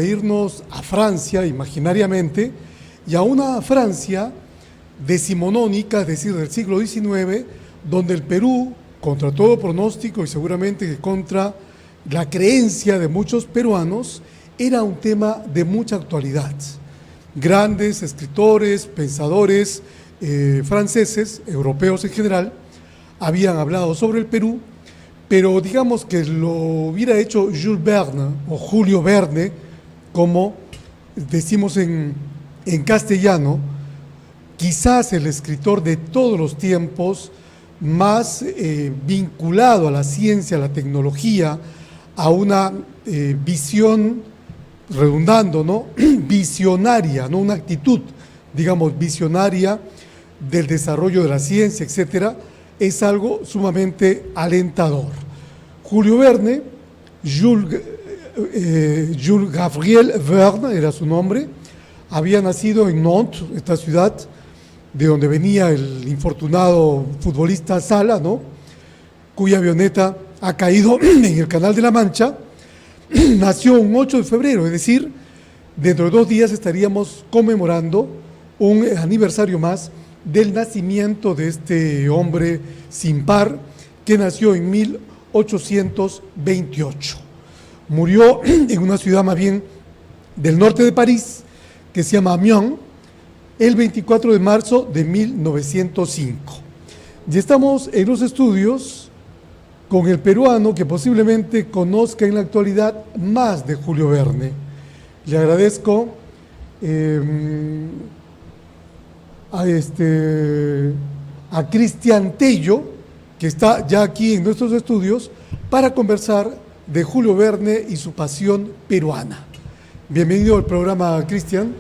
irnos a Francia, imaginariamente, y a una Francia decimonónica, es decir, del siglo XIX, donde el Perú, contra todo pronóstico y seguramente que contra la creencia de muchos peruanos, era un tema de mucha actualidad. Grandes escritores, pensadores franceses, europeos en general, habían hablado sobre el Perú, pero digamos que lo hubiera hecho Jules Verne o Julio Verne, como decimos en castellano, quizás el escritor de todos los tiempos más vinculado a la ciencia, a la tecnología, a una visión, redundando, ¿no? Visionaria, ¿no? Una actitud, digamos, visionaria del desarrollo de la ciencia, etcétera, es algo sumamente alentador. Julio Verne, Jules Gabriel Verne era su nombre, había nacido en Nantes, esta ciudad de donde venía el infortunado futbolista Sala, ¿no? Cuya avioneta ha caído en el Canal de la Mancha. Nació un 8 de febrero, es decir, dentro de 2 días estaríamos conmemorando un aniversario más del nacimiento de este hombre sin par, que nació en 1828. Murió en una ciudad más bien del norte de París, que se llama Amiens, el 24 de marzo de 1905. Y estamos en los estudios con el peruano que posiblemente conozca en la actualidad más de Julio Verne. Le agradezco a Cristian Tello, que está ya aquí en nuestros estudios, para conversar de Julio Verne y su pasión peruana. Bienvenido al programa, Cristian.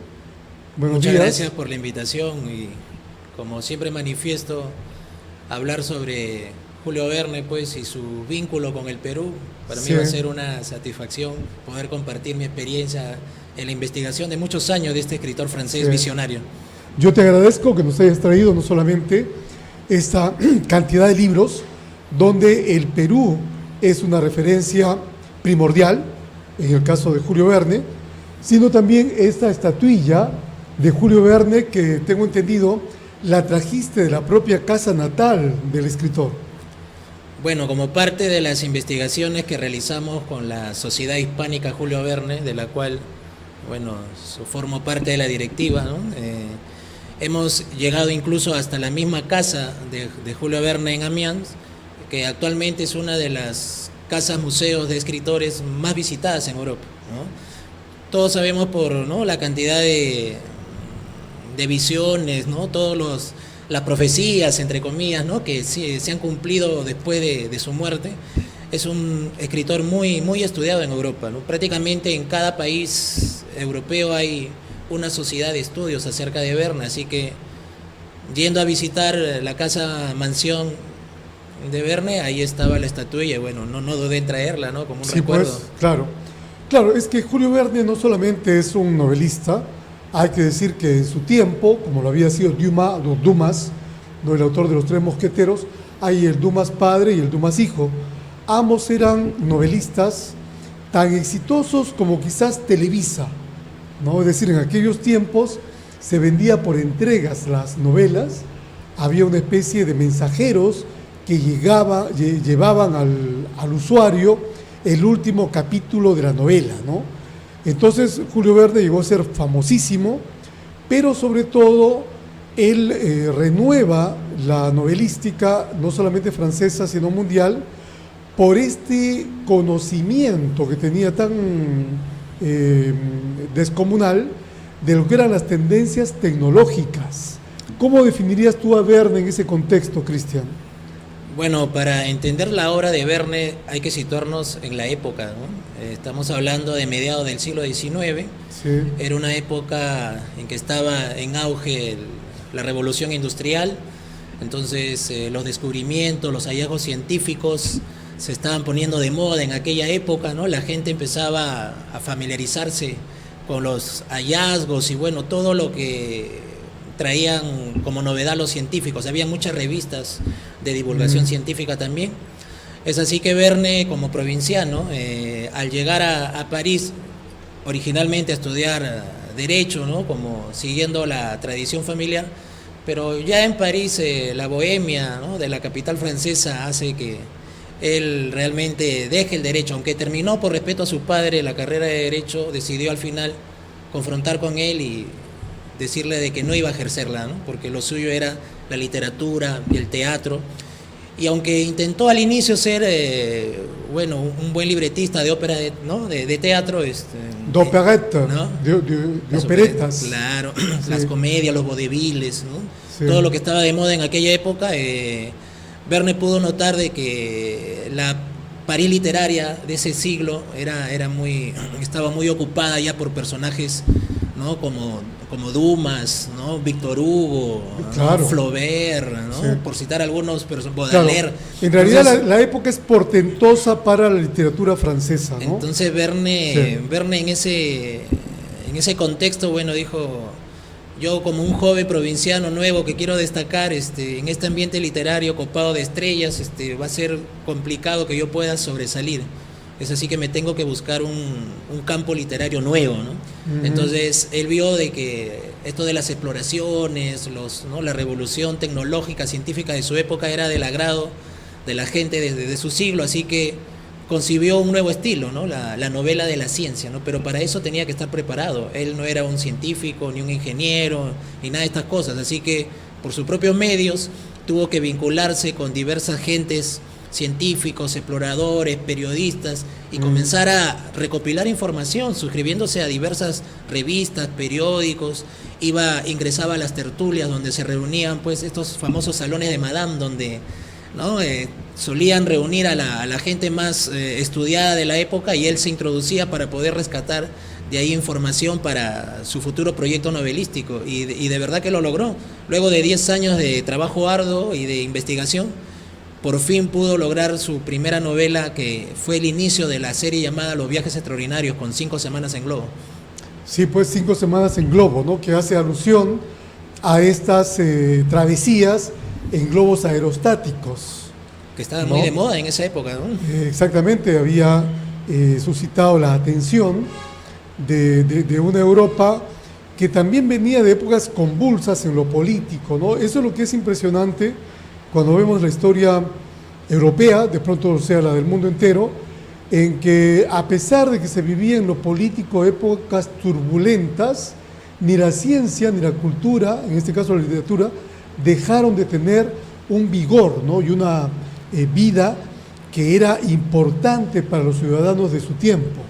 Buenos días. Muchas gracias por la invitación y, como siempre manifiesto, hablar sobre Julio Verne, pues, y su vínculo con el Perú. Para mí va a ser una satisfacción poder compartir mi experiencia en la investigación de muchos años de este escritor francés visionario. Yo te agradezco que nos hayas traído no solamente esta cantidad de libros, donde el Perú es una referencia primordial, en el caso de Julio Verne, sino también esta estatuilla de Julio Verne, que tengo entendido la trajiste de la propia casa natal del escritor. Bueno, como parte de las investigaciones que realizamos con la Sociedad Hispánica Julio Verne, de la cual, bueno, formo parte de la directiva, ¿no? Hemos llegado incluso hasta la misma casa de Julio Verne en Amiens, que actualmente es una de las casas museos de escritores más visitadas en Europa, ¿no? Todos sabemos por, ¿no?, la cantidad de visiones, ¿no?, las profecías, entre comillas, ¿no?, que se han cumplido después de su muerte. Es un escritor muy, muy estudiado en Europa, ¿no? Prácticamente en cada país europeo hay una sociedad de estudios acerca de Verne, así que yendo a visitar la casa mansión de Verne, ahí estaba la estatuilla y bueno, no dudé en traerla, ¿no?, como un recuerdo. Pues, claro, es que Julio Verne no solamente es un novelista, hay que decir que en su tiempo, como lo había sido Dumas, ¿no?, el autor de Los Tres Mosqueteros, hay el Dumas padre y el Dumas hijo. Ambos eran novelistas tan exitosos como quizás Televisa, ¿no? Es decir, en aquellos tiempos se vendía por entregas las novelas, había una especie de mensajeros que llevaban al usuario el último capítulo de la novela, ¿no? Entonces Julio Verne llegó a ser famosísimo, pero sobre todo él renueva la novelística, no solamente francesa, sino mundial, por este conocimiento que tenía tan descomunal de lo que eran las tendencias tecnológicas. ¿Cómo definirías tú a Verne en ese contexto, Cristian? Bueno, para entender la obra de Verne hay que situarnos en la época, ¿no? Estamos hablando de mediados del siglo XIX. Sí. Era una época en que estaba en auge la revolución industrial, entonces los descubrimientos, los hallazgos científicos se estaban poniendo de moda en aquella época, ¿no? La gente empezaba a familiarizarse con los hallazgos y bueno, todo lo que traían como novedad los científicos. Había muchas revistas de divulgación científica también. Es así que Verne, como provinciano, al llegar a París, originalmente a estudiar Derecho, ¿no? Como siguiendo la tradición familiar, pero ya en París la bohemia, ¿no? De la capital francesa hace que él realmente deje el derecho, aunque terminó por respeto a su padre la carrera de Derecho, decidió al final confrontar con él y decirle de que no iba a ejercerla, ¿no? Porque lo suyo era la literatura y el teatro. Y aunque intentó al inicio ser, bueno, un buen libretista de ópera, ¿no? de teatro, D'operette, ¿no? de operetas. Claro, Sí. las comedias, los vaudevilles, ¿no? Sí. Todo lo que estaba de moda en aquella época. Verne pudo notar de que la París literaria de ese siglo estaba muy ocupada ya por personajes, ¿no? como Dumas, ¿no? Víctor Hugo, Claro. ¿no? Flaubert, ¿no? Sí. Por citar algunos, Claro. Baudelaire. En realidad Entonces, la época es portentosa para la literatura francesa, ¿no? entonces Sí. Verne en ese contexto, bueno, dijo, yo como un joven provinciano nuevo que quiero destacar en este ambiente literario copado de estrellas, va a ser complicado que yo pueda sobresalir. Es así que me tengo que buscar un campo literario nuevo, ¿no? Ujú. Entonces él vio de que esto de las exploraciones, ¿no? La revolución tecnológica, científica de su época era del agrado de la gente de su siglo, así que concibió un nuevo estilo, ¿no? La novela de la ciencia, ¿no? Pero para eso tenía que estar preparado. Él no era un científico, ni un ingeniero, ni nada de estas cosas, así que por sus propios medios tuvo que vincularse con diversas gentes, científicos, exploradores, periodistas, y comenzar a recopilar información, suscribiéndose a diversas revistas, periódicos, ingresaba a las tertulias donde se reunían pues estos famosos salones de Madame, donde, ¿no? Solían reunir a la gente más estudiada de la época, y él se introducía para poder rescatar de ahí información para su futuro proyecto novelístico, y de verdad que lo logró. Luego de 10 años de trabajo arduo y de investigación, por fin pudo lograr su primera novela, que fue el inicio de la serie llamada Los Viajes Extraordinarios, con 5 semanas en globo. Sí, pues 5 semanas en globo, ¿no? Que hace alusión a estas travesías en globos aerostáticos. Que estaba ¿No? muy de moda en esa época, ¿no? Exactamente, había suscitado la atención de una Europa que también venía de épocas convulsas en lo político, ¿no? Eso es lo que es impresionante cuando vemos la historia europea, de pronto sea la del mundo entero, en que a pesar de que se vivía en lo político épocas turbulentas, ni la ciencia ni la cultura, en este caso la literatura, dejaron de tener un vigor, ¿no? Y una vida que era importante para los ciudadanos de su tiempo.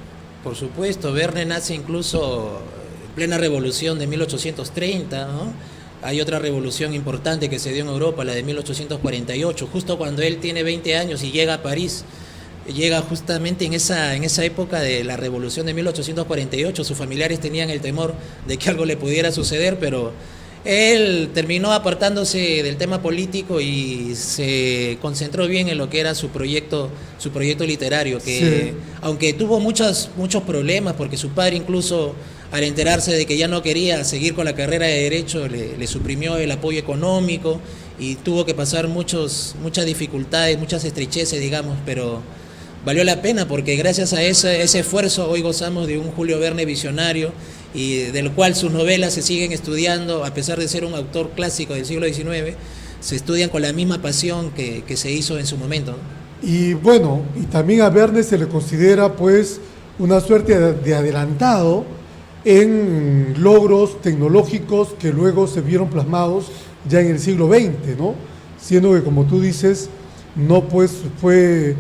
Por supuesto, Verne nace incluso en plena revolución de 1830, ¿no? Hay otra revolución importante que se dio en Europa, la de 1848, justo cuando él tiene 20 años y llega a París. Llega justamente en esa época de la revolución de 1848. Sus familiares tenían el temor de que algo le pudiera suceder, pero él terminó apartándose del tema político y se concentró bien en lo que era su proyecto literario, que Sí. aunque tuvo muchos problemas, porque su padre incluso, al enterarse de que ya no quería seguir con la carrera de Derecho, le suprimió el apoyo económico y tuvo que pasar muchas dificultades, muchas estrecheces, digamos, pero valió la pena, porque gracias a ese esfuerzo hoy gozamos de un Julio Verne visionario, y del cual sus novelas se siguen estudiando, a pesar de ser un autor clásico del siglo XIX, se estudian con la misma pasión que se hizo en su momento, ¿no? Y bueno, y también a Verne se le considera pues una suerte de adelantado en logros tecnológicos que luego se vieron plasmados ya en el siglo XX, ¿no? Siendo que, como tú dices, no pues fue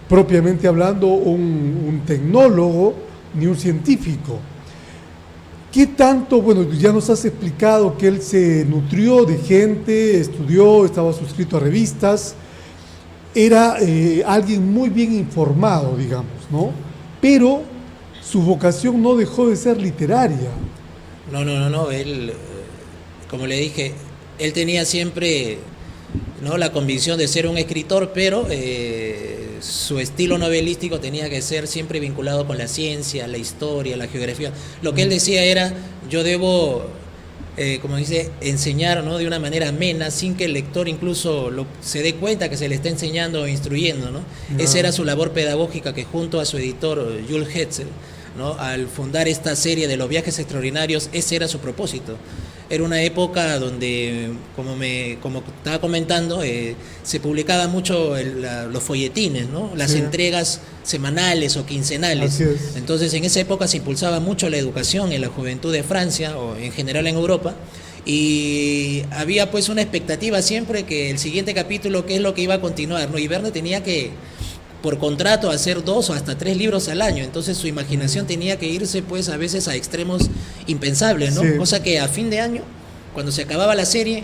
propiamente hablando un tecnólogo ni un científico. ¿Qué tanto? Bueno, ya nos has explicado que él se nutrió de gente, estudió, estaba suscrito a revistas, era alguien muy bien informado, digamos, ¿no? Pero su vocación no dejó de ser literaria. No, él, como le dije, él tenía siempre, ¿no?, la convicción de ser un escritor, pero su estilo novelístico tenía que ser siempre vinculado con la ciencia, la historia, la geografía. Lo que él decía era, yo debo, como dice, enseñar, ¿no?, de una manera amena, sin que el lector incluso se dé cuenta que se le está enseñando o instruyendo, ¿no? Esa era su labor pedagógica, que junto a su editor Jules Hetzel ¿no? Al fundar esta serie de los viajes extraordinarios, ese era su propósito. Era una época donde, como estaba comentando, se publicaba mucho los folletines, ¿no? Las Sí. entregas semanales o quincenales. Así es. Entonces, en esa época se impulsaba mucho la educación en la juventud de Francia o en general en Europa. Y había pues una expectativa siempre que el siguiente capítulo, qué es lo que iba a continuar, ¿no? Y Verne tenía que, por contrato, hacer 2 o hasta 3 libros al año. Entonces su imaginación tenía que irse pues a veces a extremos impensables, ¿no? Sí. Cosa que a fin de año, cuando se acababa la serie,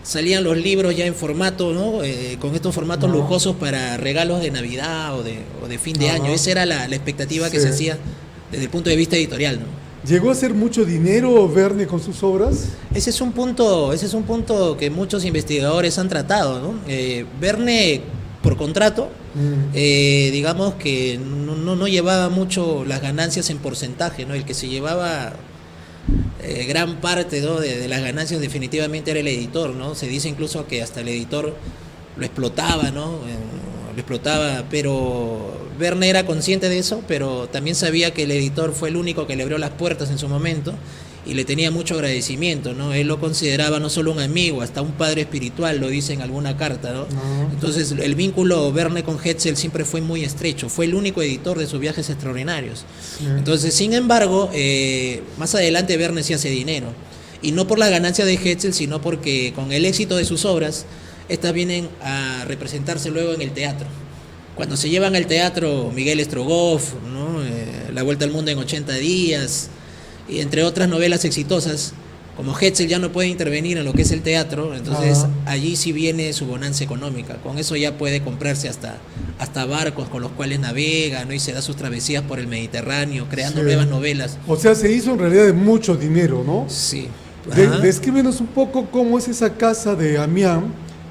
salían los libros ya en formato, ¿no? Con estos formatos Ajá. lujosos para regalos de Navidad o de fin de Ajá. año. Esa era la expectativa que Sí. se hacía desde el punto de vista editorial, ¿no? ¿Llegó a hacer mucho dinero Verne con sus obras? Ese es un punto que muchos investigadores han tratado, ¿no? Verne, por contrato, digamos que no llevaba mucho las ganancias en porcentaje, ¿no? El que se llevaba gran parte, ¿no? de las ganancias definitivamente era el editor, ¿no? Se dice incluso que hasta el editor lo explotaba, ¿no? Lo explotaba, pero Verne era consciente de eso, pero también sabía que el editor fue el único que le abrió las puertas en su momento y le tenía mucho agradecimiento, ¿no? Él lo consideraba no solo un amigo, hasta un padre espiritual, lo dice en alguna carta, ¿no? Entonces el vínculo Verne con Hetzel siempre fue muy estrecho, fue el único editor de sus viajes extraordinarios. Sí. Entonces, sin embargo, más adelante Verne sí hace dinero, y no por la ganancia de Hetzel, sino porque con el éxito de sus obras, estas vienen a representarse luego en el teatro. Cuando se llevan al teatro Miguel Strogoff, ¿no? La Vuelta al Mundo en 80 días, y entre otras novelas exitosas, como Hetzel ya no puede intervenir en lo que es el teatro, entonces allí sí viene su bonanza económica. Con eso ya puede comprarse hasta barcos con los cuales navega, ¿no? Y se da sus travesías por el Mediterráneo, creando Sí. nuevas novelas. O sea, se hizo en realidad de mucho dinero, ¿no? Sí. Ajá. Descríbenos un poco cómo es esa casa de Amiens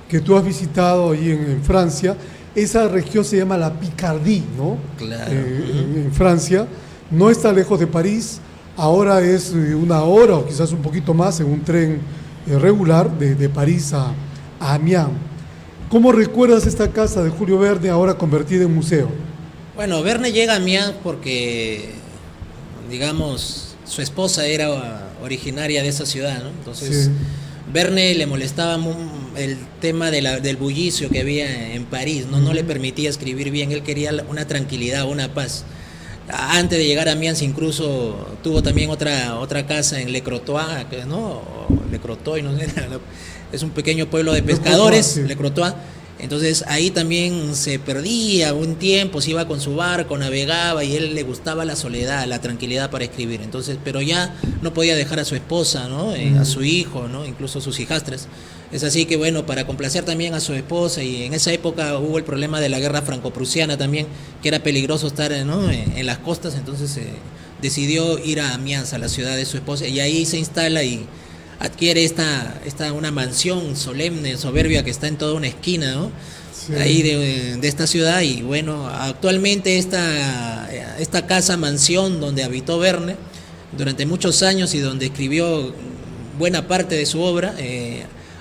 que tú has visitado ahí en Francia. Esa región se llama la Picardie, ¿no? Claro. En Francia. No está lejos de París. Ahora es 1 hora o quizás un poquito más en un tren regular de París a Amiens. ¿Cómo recuerdas esta casa de Julio Verne ahora convertida en museo? Bueno, Verne llega a Amiens porque, digamos, su esposa era originaria de esa ciudad, ¿no? Entonces, Sí. Verne le molestaba el tema del bullicio que había en París, ¿no? No le permitía escribir bien, él quería una tranquilidad, una paz. Antes de llegar a Amiens incluso tuvo también otra casa en Le Crotoy, ¿no? O Le Crotoy, no sé, es un pequeño pueblo de pescadores, Sí. Le Crotoy. Entonces ahí también se perdía un tiempo, se iba con su barco, navegaba, y él le gustaba la soledad, la tranquilidad para escribir. Entonces, pero ya no podía dejar a su esposa, ¿no? A su hijo, ¿no? Incluso a sus hijastras. Es así que, bueno, para complacer también a su esposa, y en esa época hubo el problema de la guerra franco-prusiana también, que era peligroso estar, ¿no? en las costas, entonces decidió ir a Amiens, a la ciudad de su esposa, y ahí se instala y adquiere una mansión solemne, soberbia, que está en toda una esquina, ¿no? Sí. Ahí de esta ciudad. Y bueno, actualmente esta casa mansión donde habitó Verne durante muchos años y donde escribió buena parte de su obra,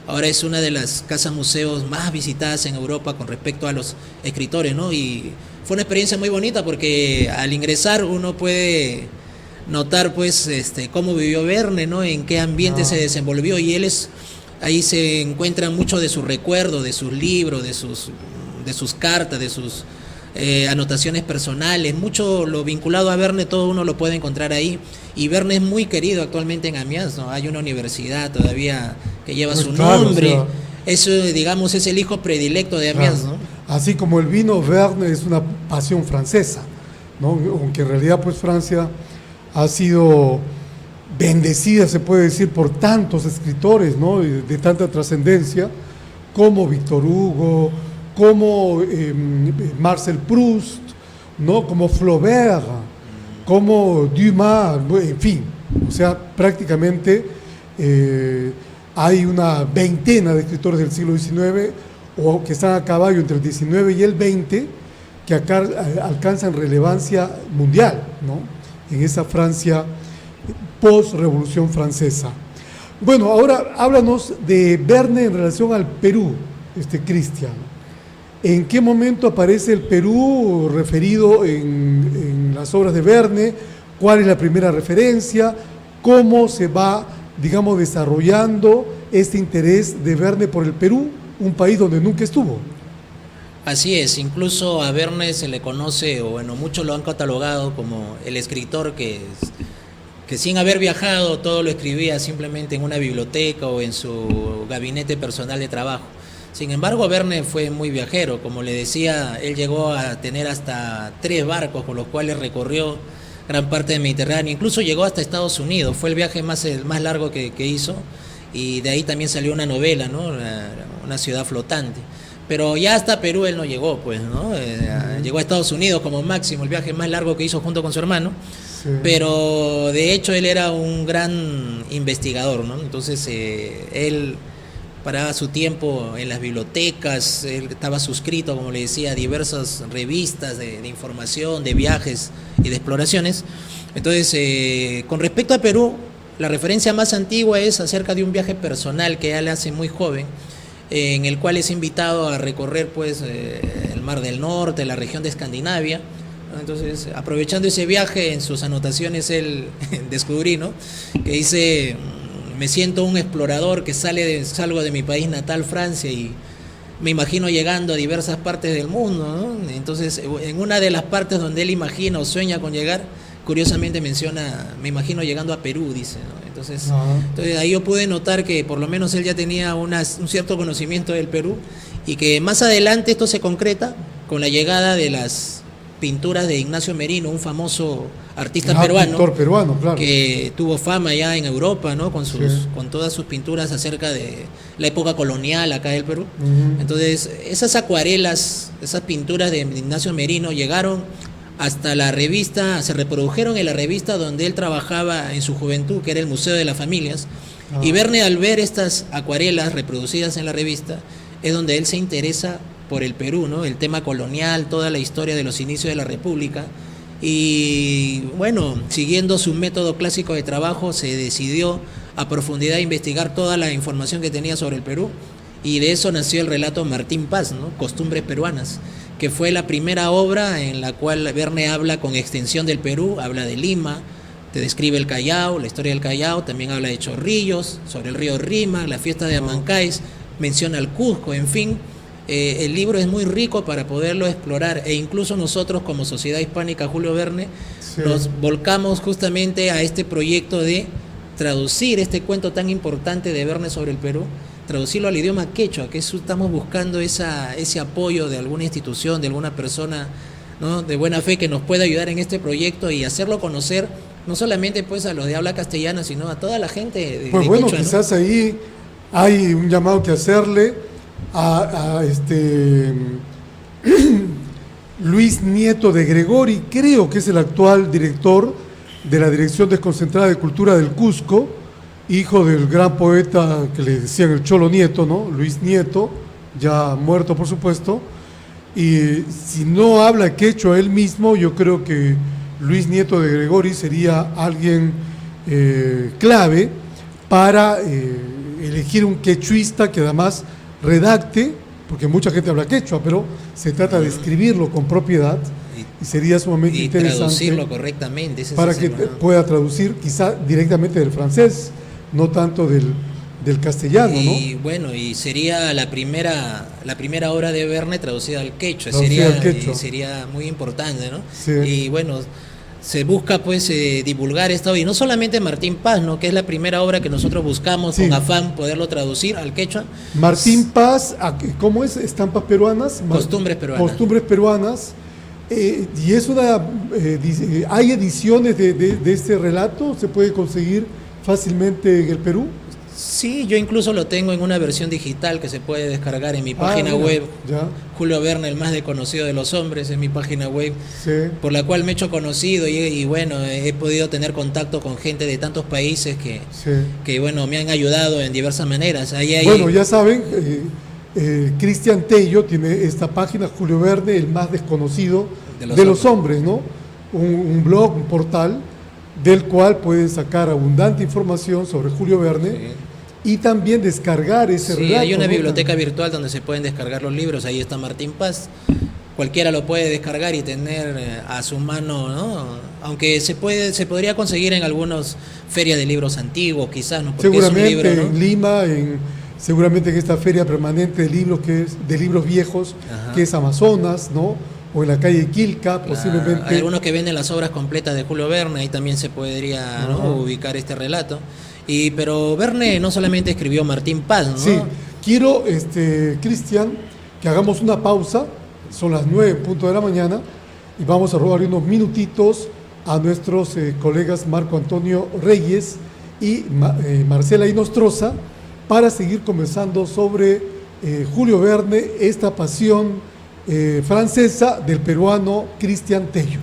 ahora es una de las casas museos más visitadas en Europa con respecto a los escritores, ¿no? Y fue una experiencia muy bonita porque al ingresar uno puede notar pues cómo vivió Verne, ¿no? En qué ambiente se desenvolvió, y ahí se encuentra mucho de su recuerdo, de sus libros, de sus cartas, de sus anotaciones personales, mucho lo vinculado a Verne, todo uno lo puede encontrar ahí. Y Verne es muy querido actualmente en Amiens, ¿no? Hay una universidad todavía que lleva Pues su claro, nombre. o sea, Eso, digamos, es el hijo predilecto de Amiens, claro. ¿no? Así como el vino, Verne es una pasión francesa, ¿no? Aunque en realidad pues Francia ha sido bendecida, se puede decir, por tantos escritores, ¿no? De tanta trascendencia, como Victor Hugo, como Marcel Proust, ¿no? Como Flaubert, como Dumas, en fin, o sea, prácticamente hay una veintena de escritores del siglo XIX o que están a caballo entre el XIX y el XX que acá alcanzan relevancia mundial, ¿no? En esa Francia post-revolución francesa. Bueno, ahora háblanos de Verne en relación al Perú, Cristian. ¿En qué momento aparece el Perú referido en las obras de Verne? cuál es la primera referencia, cómo se va, digamos, desarrollando este interés de Verne por el Perú, un país donde nunca estuvo. Así es, incluso a Verne se le conoce, o bueno, muchos lo han catalogado como el escritor que sin haber viajado todo lo escribía simplemente en una biblioteca o en su gabinete personal de trabajo. Sin embargo, Verne fue muy viajero, como le decía, él llegó a tener hasta 3 barcos con los cuales recorrió gran parte del Mediterráneo, incluso llegó hasta Estados Unidos, fue el viaje más largo que hizo, y de ahí también salió una novela, ¿no? Una ciudad flotante. Pero ya hasta Perú él no llegó, pues, ¿no? Llegó a Estados Unidos como máximo, el viaje más largo que hizo junto con su hermano. Sí. Pero de hecho él era un gran investigador, ¿no? Entonces él paraba su tiempo en las bibliotecas, él estaba suscrito, como le decía, a diversas revistas de información, de viajes y de exploraciones. Entonces, con respecto a Perú, la referencia más antigua es acerca de un viaje personal que él hace muy joven, en el cual es invitado a recorrer pues el Mar del Norte, la región de Escandinavia. Entonces, aprovechando ese viaje, en sus anotaciones él descubrí, ¿no?, que dice: me siento un explorador que salgo de mi país natal, Francia, y me imagino llegando a diversas partes del mundo, ¿no? Entonces, en una de las partes donde él imagina o sueña con llegar, curiosamente menciona: me imagino llegando a Perú, dice, ¿no? Entonces ahí yo pude notar que por lo menos él ya tenía un cierto conocimiento del Perú, y que más adelante esto se concreta con la llegada de las pinturas de Ignacio Merino, un famoso artista peruano, pintor peruano, claro, que tuvo fama ya en Europa, ¿no?, con todas sus pinturas acerca de la época colonial acá del Perú. Entonces, esas acuarelas, esas pinturas de Ignacio Merino llegaron hasta la revista, se reprodujeron en la revista donde él trabajaba en su juventud, que era el Museo de las Familias. Y Verne, al ver estas acuarelas reproducidas en la revista, es donde él se interesa por el Perú, ¿no?, el tema colonial, toda la historia de los inicios de la República. Y bueno, siguiendo su método clásico de trabajo, se decidió a profundidad investigar toda la información que tenía sobre el Perú, y de eso nació el relato Martín Paz, ¿no?, Costumbres Peruanas, que fue la primera obra en la cual Verne habla con extensión del Perú, habla de Lima, te describe el Callao, la historia del Callao, también habla de Chorrillos, sobre el río Rima, la fiesta de Amancáis, menciona el Cusco, en fin. El libro es muy rico para poderlo explorar, e incluso nosotros como Sociedad Hispánica Julio Verne nos volcamos justamente a este proyecto de traducir este cuento tan importante de Verne sobre el Perú, traducirlo al idioma quechua, que estamos buscando ese apoyo de alguna institución, de alguna persona, ¿no?, de buena fe, que nos pueda ayudar en este proyecto y hacerlo conocer no solamente pues a los de habla castellana, sino a toda la gente de pues bueno, quechua, ¿no? Quizás ahí hay un llamado que hacerle a Luis Nieto de Gregori, creo que es el actual director de la Dirección Desconcentrada de Cultura del Cusco, hijo del gran poeta que le decían el Cholo Nieto, ¿no?, Luis Nieto, ya muerto por supuesto. Y si no habla quechua él mismo, yo creo que Luis Nieto de Gregori sería alguien clave para elegir un quechuista que además redacte, porque mucha gente habla quechua, pero se trata de escribirlo con propiedad, y sería sumamente interesante traducirlo correctamente, para que pueda traducir quizá directamente del francés, no tanto del castellano, ¿no? Y bueno, y sería la primera obra de Verne traducida al quechua, sería muy importante, ¿no? Sí. Y bueno, se busca pues divulgar esto, y no solamente Martín Paz, ¿no?, que es la primera obra que nosotros buscamos con afán poderlo traducir al quechua. Martín Paz, ¿cómo es? Estampas peruanas. Costumbres peruanas. Costumbres peruanas. Y es ¿hay ediciones de este relato? ¿Se puede conseguir fácilmente en el Perú? Sí, yo incluso lo tengo en una versión digital que se puede descargar en mi página web. Ya. Julio Verne, el más desconocido de los hombres, es mi página web, por la cual me he hecho conocido, y bueno, he podido tener contacto con gente de tantos países que bueno, me han ayudado en diversas maneras. Bueno, ya saben, Cristian Tello tiene esta página, Julio Verne, el más desconocido de los hombres, ¿no? Un blog, un portal, del cual pueden sacar abundante información sobre Julio Verne, y también descargar ese relato. Hay una biblioteca virtual donde se pueden descargar los libros, ahí está Martín Paz, cualquiera lo puede descargar y tener a su mano, ¿no? Aunque se podría conseguir en algunas ferias de libros antiguos, quizás, ¿no? Porque Seguramente es un libro, ¿no? en Lima, seguramente en esta feria permanente de libros de libros viejos, Ajá. que es Amazonas, ¿no? O en la calle Quilca, posiblemente. Hay algunos que venden las obras completas de Julio Verne, ahí también se podría, ¿no?, ubicar este relato. Pero Verne no solamente escribió Martín Paz, ¿no? Sí, quiero, Cristian, que hagamos una pausa, son las 9 en punto de la mañana, y vamos a robar unos minutitos a nuestros colegas Marco Antonio Reyes y Marcela Inostroza para seguir conversando sobre Julio Verne, esta pasión francesa del peruano Cristian Tello.